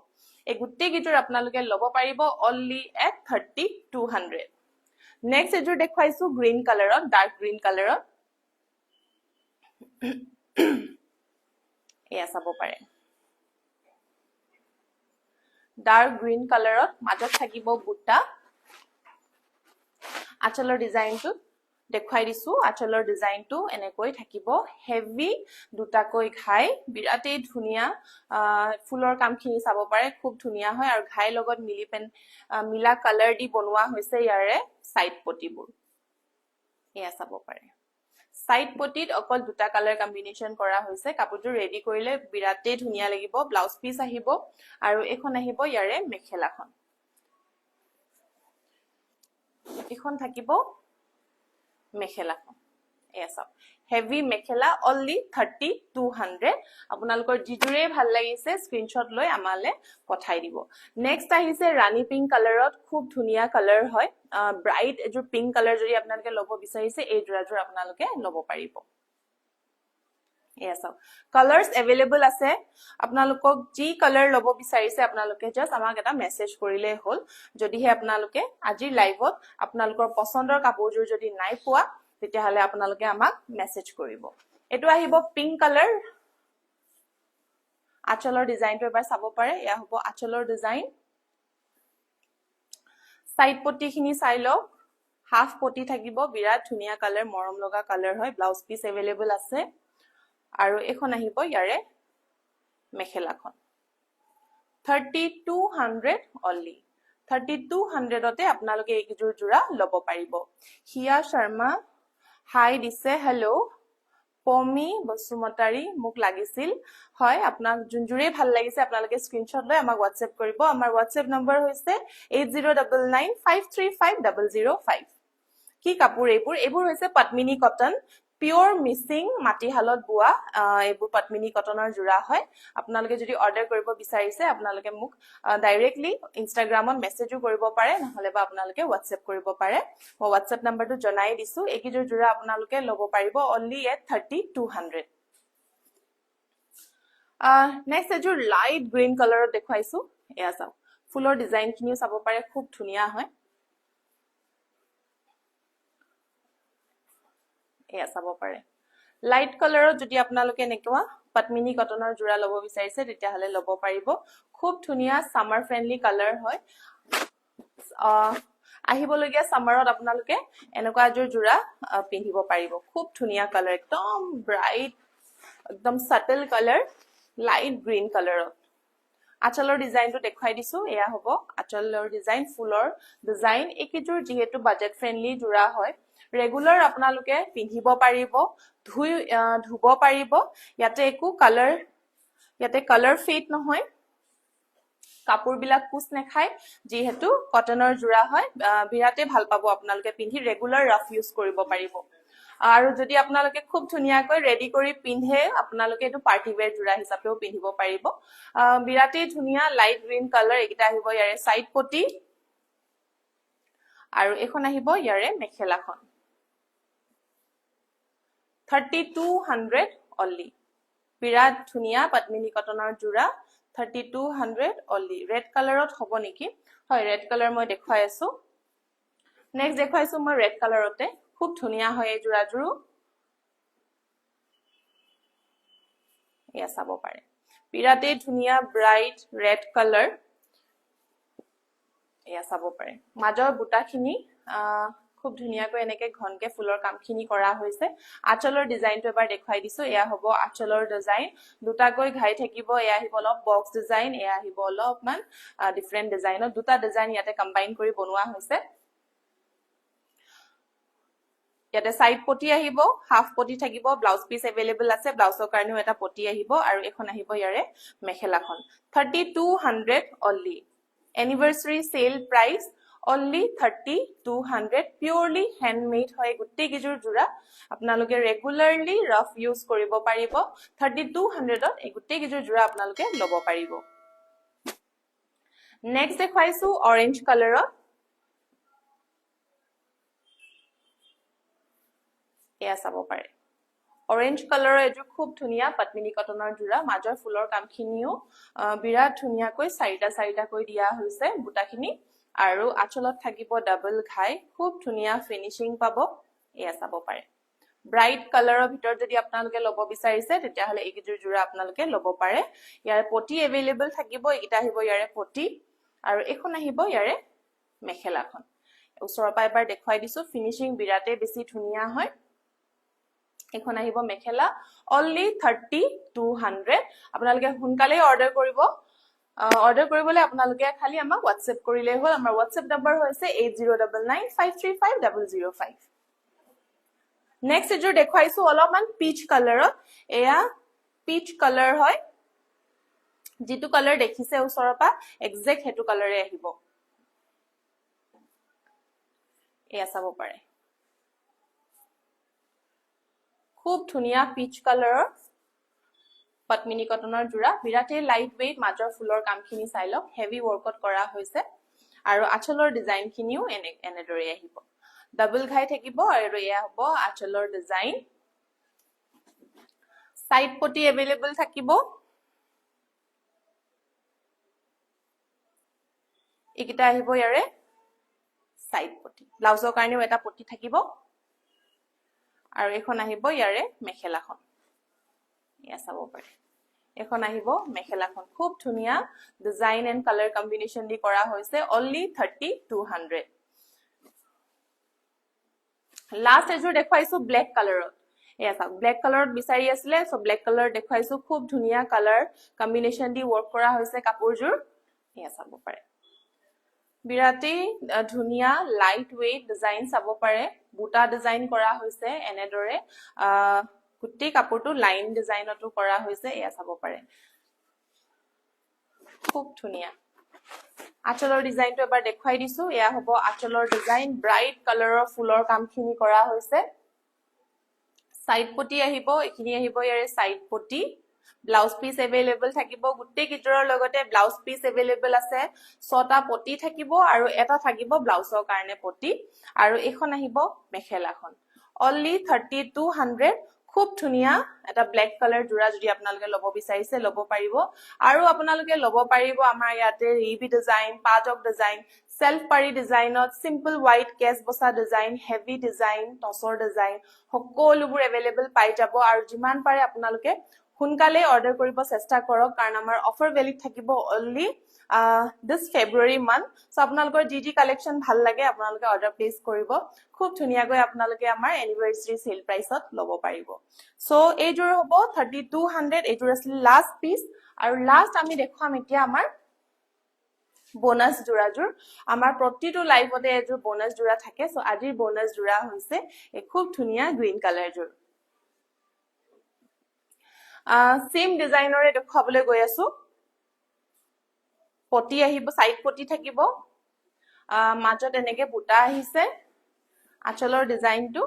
এই গুটে কিজুৰ আপোনালোকে লব পাৰিব only at 3200 next এজুৰ দেখাইছো গ্ৰীন কালাৰত ডাৰ্ক গ্ৰীন কালাৰত এয়া চাব পাৰে ডাৰ্ক গ্ৰীন কালাৰত মাজত থাকিব বুটা আচলৰ ডিজাইনটো দেখাই দিছো আচলৰ ডিজাইনটো এনেকৈ থাকিব হেভি দুটাকৈ ঘাই বিৰাটেই ধুনিয়া ফুলৰ কামখিনি চাব পাৰে খুব ধুনিয়া হয় আৰু ঘাই লগত মিলা কালাৰ দি বনোৱা হৈছে ইয়াৰে সাইড পটিবোৰ এয়া চাব পাৰে সাইড পটিত অকল দুটা কালাৰ কম্বিনেশন কৰা হৈছে কাপোৰটো ৰেডি কৰিলে বিৰাটেই ধুনিয়া লাগিব ব্লাউজ পিস আহিব আৰু এখন আহিব ইয়াৰে মেখেলাখন এখন থাকিব মেখেলাখন এয়া চাওক হেভি মেখেলা only 3200 আপোনালোকৰ জিজুৰে ভাল লাগিছে স্ক্ৰিনশ্বট লৈ আমালে পঠাই দিব নেক্সট আহিছে ৰাণী পিংক কালাৰত খুব ধুনিয়া কালাৰ হয় ব্ৰাইট এজু পিংক কালাৰ যদি আপোনালোকে লব বিচাৰিছে এই জোৰাজোৰ আপোনালোকে লব পাৰিব এয়া চাওক কালাৰস अवेलेबल আছে আপোনালোকক যি কালাৰ লব বিচাৰিছে আপোনালোকে জাস্ট আমাক এটা মেসেজ কৰিলে হল যদিহে আপোনালোকে আজি লাইভত আপোনালোকৰ পছন্দৰ কাপোৰজোৰ যদি নাই পোৱা তেতিয়া হলে আপোনালোকে আমাক মেসেজ কৰিব এটো আহিব পিংক কালাৰ আচলৰ ডিজাইনটো এবাৰ চাব পাৰে ইয়া হ'ব আচলৰ ডিজাইন সাইড পটিখিনি চাই লওক হাফ পটি থাকিব বিৰাট ধুনিয়া কালাৰ মৰম লগা কালাৰ হয় ব্লাউজ পিস अवेलेबल আছে আৰু এখন আহিব ইয়াৰে মেখেলাখন 3200 only 3200 তে আপোনালোকে এই কিজুৰ জোৰা লব পাৰিব হিয়া শৰ্মা হাই দিছে হেল্ল পমি বসুমতাৰী মোক লাগিছিল হয় আপোনাক জুনজুৰে ভাল লাগিছে আপোনালোকে স্ক্ৰিনশ্বট লৈ আমাক WhatsApp কৰিব আমাৰ WhatsApp নম্বৰ হৈছে 8099535005 কি কাপোৰ এইবোৰ হৈছে পদ্মিনী কটন পিওৰ মিসিং মাটিহালত বুয়া এইবোৰ পদ্মিনী কটনৰ জোৰা হয় আপোনালোকে যদি অৰ্ডাৰ কৰিব বিচাৰিছে আপোনালোকে মোক ডাইৰেক্টলি ইনষ্টাগ্ৰামত মেসেজও কৰিব পাৰে নহলে বা আপোনালোকে WhatsApp কৰিব পাৰে মই WhatsApp নম্বৰটো জনাই দিছো এইকিজোৰ জোৰা আপোনালোকে লব পাৰিব only at 3200 নেক্সট এজোৰ লাইট গ্ৰীন কালাৰত দেখাইছো এয়া চাও ফুলৰ ডিজাইনখিনিও চাব পাৰে খুব ধুনিয়া হয় এয়া চাব পাৰে লাইট কালাৰত যদি আপোনালোকে নেকোৱা পদ্মিনী কটনৰ জোৰা লব বিচাৰিছে তেতিয়া হলে লব পাৰিব খুব ধুনিয়া সামাৰ ফ্ৰেন্ডলি কালাৰ হয় আহিবলগিয়া সামাৰত আপোনালোকে এনেকুৱা জোৰা পিন্ধিব পাৰিব খুব ধুনিয়া কালাৰ একদম ব্ৰাইট একদম সাটল কালাৰ লাইট গ্ৰীন কালাৰত আচলৰ ডিজাইনটো দেখাই দিছো এয়া হ'ব আচলৰ ডিজাইন ফুলৰ ডিজাইন একিজোৰ যেহেতু বাজেট ফ্ৰেন্ডলি জোৰা হয় ৰেগুলাৰ আপোনালোকে পিন্ধিব পাৰিব ধুব পাৰিব ইয়াতে একো কালাৰ ফেড নহয় কাপোৰ বিলাক কুছ নেখায় যেহেতু কটনৰ জোৰা হয় বিৰাতে ভাল পাব আপোনালোকে পিন্ধি ৰেগুলাৰ ৰাফ ইউজ কৰিব পাৰিব আৰু যদি আপোনালোকে খুব ধুনিয়াকৈ ৰেডি কৰি পিন্ধে আপোনালোকে এটো পাৰ্টি ওয়্যাৰ জোৰা হিচাপেও পিন্ধিব পাৰিব বিৰাতে ধুনিয়া লাইট গ্ৰীন কালাৰ একিটা আহিব ইয়াৰে সাইড পটি আৰু এখন আহিব ইয়াৰে মেখেলাখন 3200 only বিৰাট ধুনীয়া পদ্মিনী কটনৰ জোৰা 3200 অনলি ৰেড কালাৰত হ'ব নেকি হয় ৰেড কালাৰ মই দেখুৱাই আছো নেক্সট দেখুৱাইছো মই ৰেড কালাৰতে খুব ধুনীয়া হয় এই জোৰাজোৰ এয়া চাব পাৰে বিৰাটে ধুনীয়া ব্ৰাইট ৰেড কালাৰ এয়া চাব পাৰে মাজৰ বুটাখিনি খুব ধুনীয়াকৈ এনেকে ঘনকে ফুলৰ কামখিনি কৰা হৈছে আঁচলৰ ডিজাইনটো এবাৰ দেখুৱাই দিছো এয়া হ'ব আঁচলৰ ডিজাইন দুটাকৈ ঘাই থাকিব এয়া আহিব অলপ বক্স ডিজাইন এয়া আহিব অলপমান ডিফাৰেন্ট ডিজাইনত দুটা ডিজাইন ইয়াতে কম্বাইন কৰি বনোৱা হৈছে ইয়াতে সাইড পটি আহিব হাফ পটি থাকিব ব্লাউজ পিস अवेलेबल আছে ব্লাউজৰ কাৰণেও এটা পটি আহিব আৰু এখন আহিব ইয়াৰে মেখেলাখন 3200 only anniversary sale price only 3200 purely handmade হয় গুটি গিজুৰ জোৰা আপোনালোকে ৰেগুলাৰলি ৰাফ ইউজ কৰিব পাৰিব 3200 ত এই গুটি গিজুৰ জোৰা আপোনালোকে ল'ব পাৰিব নেক্সট দেখাইছো অৰেঞ্জ কালাৰত এয়া চাব পাৰে অৰেঞ্জ কালাৰৰ এজু খুব ধুনীয়া পদ্মিনী কটনৰ জোৰা মাজৰ ফুলৰ কামখিনিও বিৰাট ধুনীয়াকৈ চাৰিটা কৈ দিয়া হৈছে বুটাখিনি আৰু আঁচলত থাকিব ডাবল ঘাই খুব ধুনীয়া ফিনিশিং পাব এয়া চাব পাৰে ব্ৰাইট কালাৰৰ ভিতৰত যদি আপোনালোকে ল'ব বিচাৰিছে তেতিয়া হলে এইকিজুৰ জোৰা আপোনালোকে ল'ব পাৰে ইয়াৰ পটি अवेलेबल থাকিব এইটা আহিব ইয়াৰে পটি আৰু এখন আহিব ইয়াৰে মেখেলাখন ওচৰৰ পৰা এবাৰ দেখুৱাই দিছো ফিনিশিং বিৰাটে বেছি ধুনীয়া হয় এখন আহিব মেখেলা only 3200 আপোনালোকে হুনকালে অৰ্ডাৰ কৰিব অৰ্ডাৰ কৰিবলৈ আপোনালোকে খালি আমাক WhatsApp কৰিলে হ'ল আমাৰ WhatsApp নম্বৰ হৈছে 8099535005 নেক্সট এজোৰ দেখুৱাইছো অলপমান পিচ কালাৰত এয়া পিচ কালাৰ হয় যেটো কালাৰ দেখিছে ওচৰৰ পৰা এক্সাক্ট হেতু কালাৰে আহিব এয়া চাব পাৰে খুব ধুনীয়া পিচ কালাৰৰ পদ্মিনী কটনৰ জোৰা বিৰাটে লাইট ওয়েট মাজৰ ফুলৰ কামখিনি চাই লওক হেভি ওয়াৰ্কত কৰা হৈছে আৰু আঁচলৰ ডিজাইনখিনিও এনেদৰে আহিব ডাবল ঘাই থাকিব আৰু এয়া হ'ব আঁচলৰ ডিজাইন সাইড পটি अवेलेबल থাকিব এইকিটা আহিব ইয়াৰে সাইড পটি ব্লাউজৰ কাৰণেও এটা পটি থাকিব আৰু এখন আহিব ইয়াৰে মেখেলাখন এয়া চাব পাৰে এখন আহিব মেখেলাখন খুব ধুনীয়া ডিজাইন এন্ড কালাৰ কম্বিনেশন দি কৰা হৈছে only 3200 লাষ্ট এজোৰ দেখুৱাইছো ব্ল্যাক কালাৰত এয়া চাওক ব্ল্যাক কালাৰত বিচাৰি আছিলে সো ব্ল্যাক কালাৰ দেখুৱাইছো খুব ধুনীয়া কালাৰ কম্বিনেশন দি ওয়াৰ্ক কৰা হৈছে কাপোৰজোৰ এয়া চাব পাৰে বিৰাটে ধুনীয়া লাইট ওয়েট ডিজাইন চাব পাৰে বুটা ডিজাইন কৰা হৈছে এনেদৰে গুটি কাপোৰটো লাইন ডিজাইনটো কৰা হৈছে এয়া চাব পাৰে খুব ধুনীয়া আঁচলৰ ডিজাইনটো এবাৰ দেখুৱাই দিছো এয়া হ'ব আঁচলৰ ডিজাইন ব্ৰাইট কালাৰৰ ফুলৰ কামখিনি কৰা হৈছে সাইড পটি আহিব এখিনি আহিব ইয়াৰে সাইড পটি ব্লাউজ পিস अवेलेबल থাকিব গুটি কিজৰৰ লগতে ব্লাউজ পিস अवेलेबल আছে 6টা পটি থাকিব আৰু এটা থাকিব ব্লাউজৰ কাৰণে পটি আৰু এখন আহিব মেখেলাখন only 3200 খুব ধুনীয়া এটা ব্ল্যাক কালাৰ জোৰা যদি আপোনালোকে ল'ব বিচাৰিছে ল'ব পাৰিব আৰু আপোনালোকে ল'ব পাৰিব আমাৰ ইয়াতে ৰিবি ডিজাইন পাটক ডিজাইন সেলফ পাৰি ডিজাইনত সিম্পল হোৱাইট কেছ বসা ডিজাইন হেভি ডিজাইন টসৰ ডিজাইন সকলোবোৰ अवेलेबल পাই যাব আৰু যিমান পাৰে আপোনালোকে হুনকালে অৰ্ডাৰ কৰিব চেষ্টা কৰক কাৰণ আমাৰ অফাৰ ভ্যালিড থাকিব only this February month so আপোনালোকৰ জি কালেকশন ভাল লাগে আপোনালোকে অৰ্ডাৰ প্লেস কৰিব খুব ধুনীয়াকৈ আপোনালোকে আমাৰ এনিভাৰ্সাৰী সেল প্ৰাইসত ল'ব পাৰিব সো এইজোৰ হ'ব 3200 এইজোৰ আছিল লাষ্ট পিস আৰু লাষ্ট আমি দেখাম এতিয়া আমাৰ বোনাস জোৰাজোৰ আমাৰ প্ৰতিটো লাইভতে এজোৰ বোনাস জোৰা থাকে সো আজিৰ বোনাস জোৰা হৈছে এই খুব ধুনীয়া গ্ৰীন কালাৰ জোৰ সেম ডিজাইনৰে দেখাবলৈ গৈ আছো পটি আহিব সাইড পটি থাকিব মাজত এনেকে বুটা আহিছে আঁচলৰ ডিজাইনটো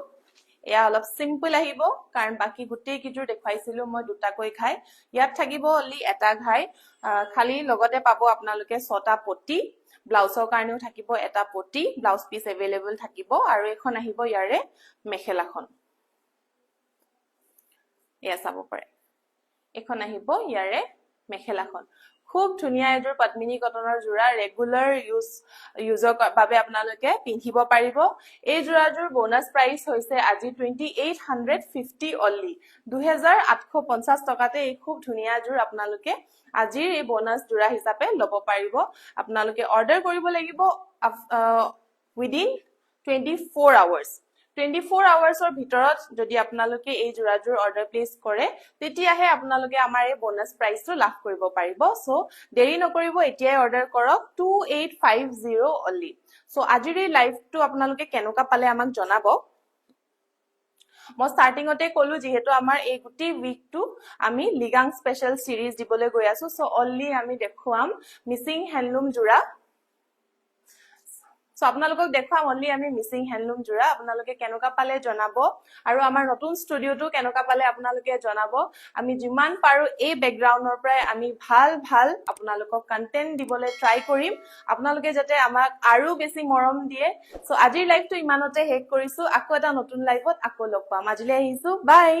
এয়া অলপ সিম্পল আহিব কাৰণ বাকি গুটি কিজুৰ দেখাইছিলো মই দুটাকৈ ঘাই ইয়াত থাকিব অলি এটা ঘাই খালি লগতে পাব আপোনালোকে 6টা পটি ব্লাউজৰ কাৰণেও থাকিব এটা পটি ব্লাউজ পিস अवेलेबल থাকিব আৰু এখন আহিব ইয়াৰে মেখেলাখন এয়া চাব পাৰে এখন আহিব ইয়াৰে মেখেলাখন খুব ধুনীয়া এযোৰ পদ্মিনী কটনৰ যোৰা ৰেগুলাৰ ইউজৰ বাবে আপোনালোকে পিন্ধিব পাৰিব এই যোৰাযোৰ বোনাস প্ৰাইস হৈছে আজি 2850 অনলি 2850 টকাতে এই খুব ধুনীয়া যোৰ আপোনালোকে আজিৰ এই বোনাস যোৰা হিচাপে ল'ব পাৰিব আপোনালোকে অৰ্ডাৰ কৰিব লাগিব within 24 hours 24 আৱাৰ্ছৰ ভিতৰত যদি আপোনালোকে এই যোৰাযোৰ অৰ্ডাৰ প্লেচ কৰে তেতিয়াহে আপোনালোকে আমাৰ এই বোনাস প্ৰাইসটো লাভ কৰিব পাৰিব সো দেৰি নকৰিব এতিয়াই অৰ্ডাৰ কৰক 2850 অনলি সো আজিৰ এই লাইভটো আপোনালোকে কেনেকুৱা পালে আমাক জনাব মই স্টাৰ্টিংতে ক'লো যেহেতু আমাৰ এই গুটি উইকটো আমি লিগাং স্পেশাল সিৰিজ দিবলৈ গৈ আছো সো অনলি আমি দেখুৱাম মিসিং হ্যান্ডলুম যোৰা সো আপোনালোকক দেখুৱাম অনলি আমি মিসিং হ্যান্ডলুম যোৰা আপোনালোকে কেনেকুৱা পালে জনাব আৰু আমাৰ নতুন ষ্টুডিওটো কেনেকুৱা পালে আপোনালোকে জনাব আমি যিমান পাৰো এই বেকগ্ৰাউণ্ডৰ পৰাই আমি ভাল আপোনালোকক কন্টেন্ট দিবলৈ ট্ৰাই কৰিম আপোনালোকে যাতে আমাক আৰু বেছি মৰম দিয়ে সো আজিৰ লাইভটো ইমানতে শেষ কৰিছো আকৌ এটা নতুন লাইভত আকৌ লগ পাম আজিলৈ আহিছো বাই